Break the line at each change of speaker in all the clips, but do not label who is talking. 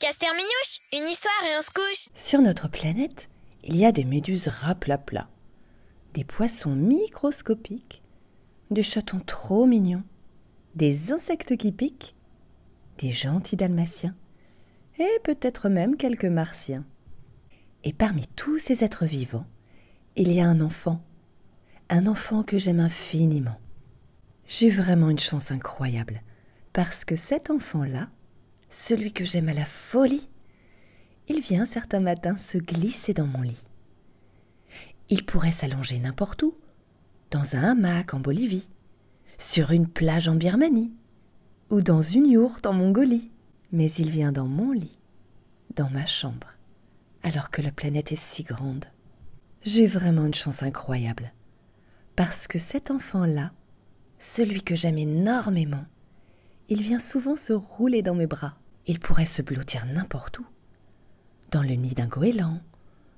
Caster-Minouche, une histoire et on se couche.
Sur notre planète, il y a des méduses raplapla, des poissons microscopiques, des chatons trop mignons, des insectes qui piquent, des gentils dalmatiens, et peut-être même quelques martiens. Et parmi tous ces êtres vivants, il y a un enfant que j'aime infiniment. J'ai vraiment une chance incroyable, parce que cet enfant-là, celui que j'aime à la folie, il vient certains matins se glisser dans mon lit. Il pourrait s'allonger n'importe où, dans un hamac en Bolivie, sur une plage en Birmanie, ou dans une yourte en Mongolie. Mais il vient dans mon lit, dans ma chambre, alors que la planète est si grande. J'ai vraiment une chance incroyable, parce que cet enfant-là, celui que j'aime énormément, il vient souvent se rouler dans mes bras. Il pourrait se blottir n'importe où, dans le nid d'un goéland,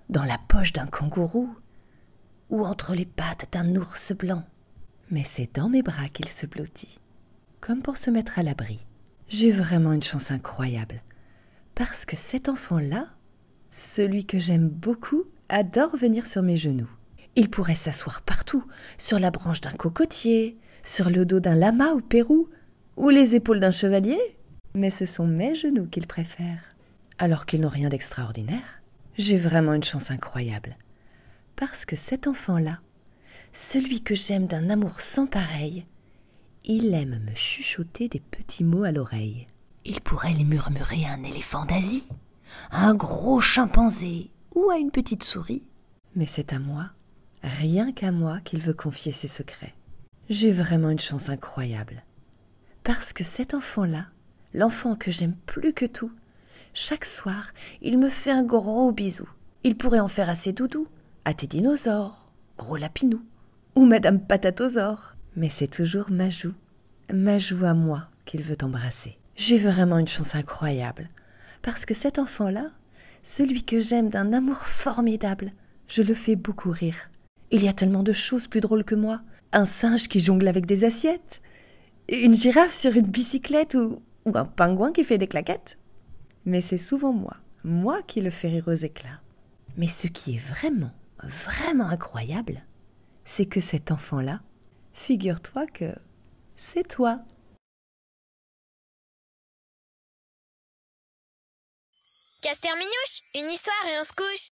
dans la poche d'un kangourou, ou entre les pattes d'un ours blanc. Mais c'est dans mes bras qu'il se blottit, comme pour se mettre à l'abri. J'ai vraiment une chance incroyable, parce que cet enfant-là, celui que j'aime beaucoup, adore venir sur mes genoux. Il pourrait s'asseoir partout, sur la branche d'un cocotier, sur le dos d'un lama au Pérou, ou les épaules d'un chevalier. Mais ce sont mes genoux qu'il préfère, alors qu'ils n'ont rien d'extraordinaire. J'ai vraiment une chance incroyable, parce que cet enfant-là, celui que j'aime d'un amour sans pareil, il aime me chuchoter des petits mots à l'oreille. Il pourrait les murmurer à un éléphant d'Asie, à un gros chimpanzé ou à une petite souris. Mais c'est à moi, rien qu'à moi, qu'il veut confier ses secrets. J'ai vraiment une chance incroyable, parce que cet enfant-là, l'enfant que j'aime plus que tout, chaque soir, il me fait un gros bisou. Il pourrait en faire à ses doudous, à tes dinosaures, gros lapinou, ou Madame Patatosaure. Mais c'est toujours ma joue à moi qu'il veut embrasser. J'ai vraiment une chance incroyable, parce que cet enfant-là, celui que j'aime d'un amour formidable, je le fais beaucoup rire. Il y a tellement de choses plus drôles que moi. Un singe qui jongle avec des assiettes, une girafe sur une bicyclette ou un pingouin qui fait des claquettes. Mais c'est souvent moi qui le fais rire aux éclats. Mais ce qui est vraiment, vraiment incroyable, c'est que cet enfant-là, figure-toi que c'est toi.
Caster-Minouche, une histoire et on se couche.